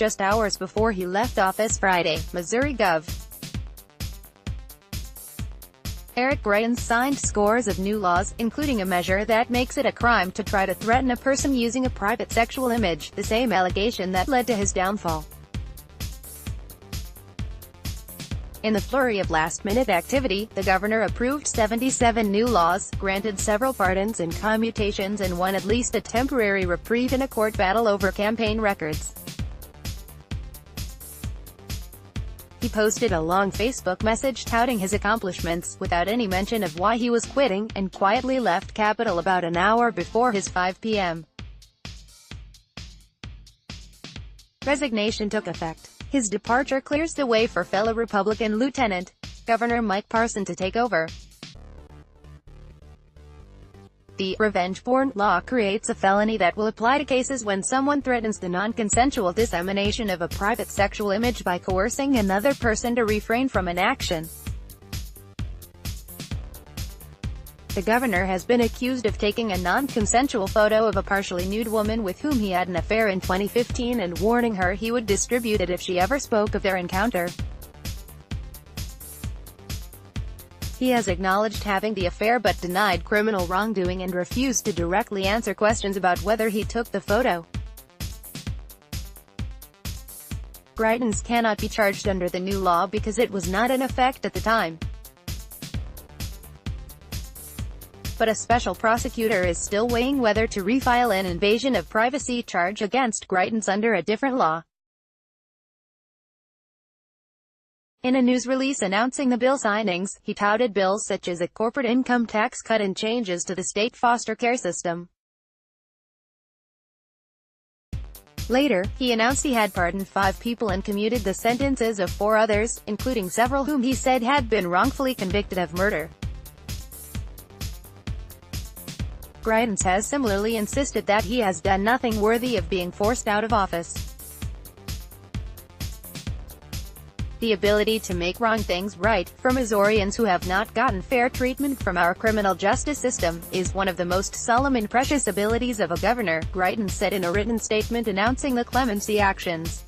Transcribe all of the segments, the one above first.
just hours before he left office Friday, Missouri Gov. Eric Greitens signed scores of new laws, including a measure that makes it a crime to try to threaten a person using a private sexual image, the same allegation that led to his downfall. In the flurry of last-minute activity, the governor approved 77 new laws, granted several pardons and commutations, and won at least a temporary reprieve in a court battle over campaign records. He posted a long Facebook message touting his accomplishments, without any mention of why he was quitting, and quietly left Capitol about an hour before his 5 p.m. resignation took effect. His departure clears the way for fellow Republican Lieutenant Governor Mike Parson to take over. The revenge porn law creates a felony that will apply to cases when someone threatens the non-consensual dissemination of a private sexual image by coercing another person to refrain from an action. The governor has been accused of taking a non-consensual photo of a partially nude woman with whom he had an affair in 2015 and warning her he would distribute it if she ever spoke of their encounter. He has acknowledged having the affair but denied criminal wrongdoing and refused to directly answer questions about whether he took the photo. Greitens cannot be charged under the new law because it was not in effect at the time. But a special prosecutor is still weighing whether to refile an invasion of privacy charge against Greitens under a different law. In a news release announcing the bill signings, he touted bills such as a corporate income tax cut and changes to the state foster care system. Later, he announced he had pardoned 5 people and commuted the sentences of 4 others, including several whom he said had been wrongfully convicted of murder. Greitens has similarly insisted that he has done nothing worthy of being forced out of office. The ability to make wrong things right, for Missourians who have not gotten fair treatment from our criminal justice system, is one of the most solemn and precious abilities of a governor, Greitens said in a written statement announcing the clemency actions.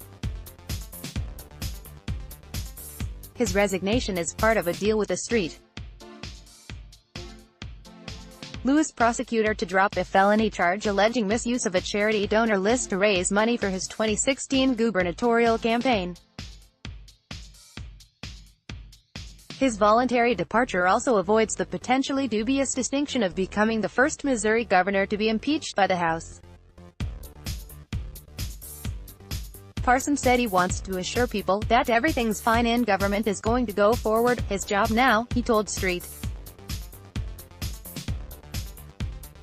His resignation is part of a deal with the street. Louis prosecutor to drop a felony charge alleging misuse of a charity donor list to raise money for his 2016 gubernatorial campaign. His voluntary departure also avoids the potentially dubious distinction of becoming the first Missouri governor to be impeached by the House. Parson said he wants to assure people that everything's fine and government is going to go forward, his job now, he told Street.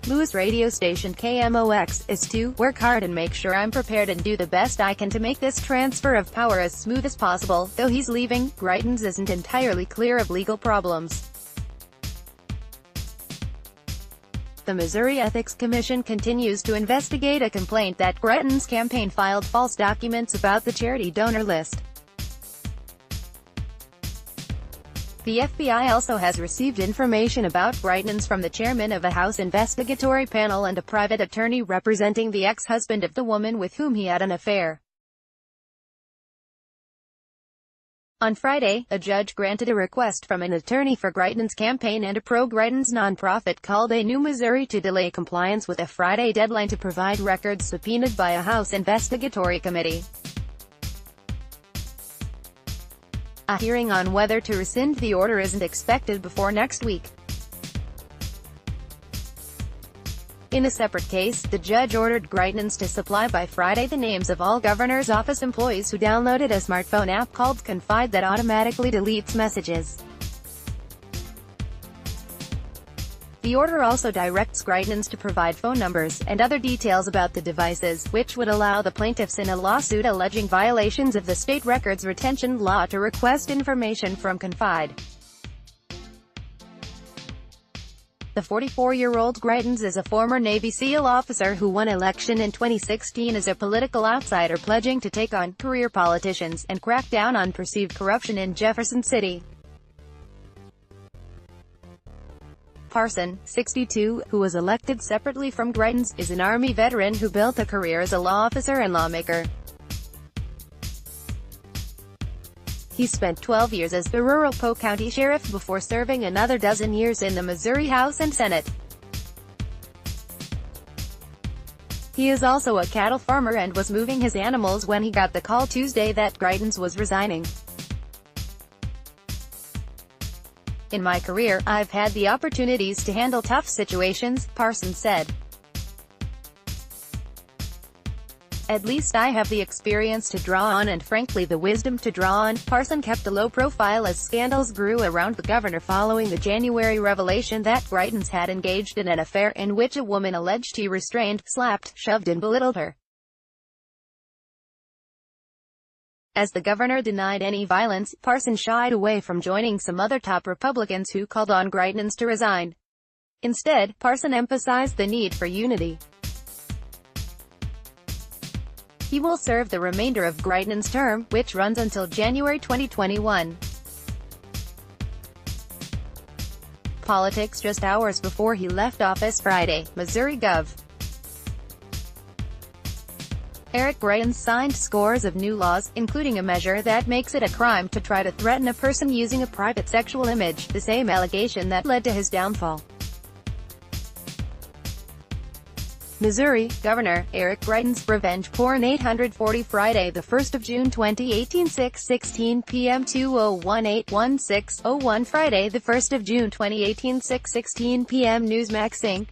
Louis radio station KMOX is to work hard and make sure I'm prepared and do the best I can to make this transfer of power as smooth as possible. Though he's leaving, Greitens isn't entirely clear of legal problems. The Missouri Ethics Commission continues to investigate a complaint that Greitens' campaign filed false documents about the charity donor list. The FBI also has received information about Greitens from the chairman of a House investigatory panel and a private attorney representing the ex-husband of the woman with whom he had an affair. On Friday, a judge granted a request from an attorney for Greitens' campaign and a pro-Greitens nonprofit called A New Missouri to delay compliance with a Friday deadline to provide records subpoenaed by a House investigatory committee. A hearing on whether to rescind the order isn't expected before next week. In a separate case, the judge ordered Greitens to supply by Friday the names of all governor's office employees who downloaded a smartphone app called Confide that automatically deletes messages. The order also directs Greitens to provide phone numbers and other details about the devices, which would allow the plaintiffs in a lawsuit alleging violations of the state records retention law to request information from Confide. The 44-year-old Greitens is a former Navy SEAL officer who won election in 2016 as a political outsider pledging to take on career politicians and crack down on perceived corruption in Jefferson City. Parson, 62, who was elected separately from Greitens, is an Army veteran who built a career as a law officer and lawmaker. He spent 12 years as the rural Polk County Sheriff before serving another dozen years in the Missouri House and Senate. He is also a cattle farmer and was moving his animals when he got the call Tuesday that Greitens was resigning. "In my career, I've had the opportunities to handle tough situations," Parson said. "At least I have the experience to draw on and frankly the wisdom to draw on." Parson kept a low profile as scandals grew around the governor following the January revelation that Greitens had engaged in an affair in which a woman alleged he restrained, slapped, shoved and belittled her. As the governor denied any violence, Parson shied away from joining some other top Republicans who called on Greitens to resign. Instead, Parson emphasized the need for unity. He will serve the remainder of Greitens' term, which runs until January 2021. Politics just hours before he left office Friday, Missouri Gov. Eric Greitens signed scores of new laws, including a measure that makes it a crime to try to threaten a person using a private sexual image, the same allegation that led to his downfall. Missouri Governor Eric Greitens' revenge porn 840 Friday, the 1st of June 2018, 6:16 p.m. 201-816-01 Friday, the 1st of June 2018, 6:16 p.m. Newsmax Inc.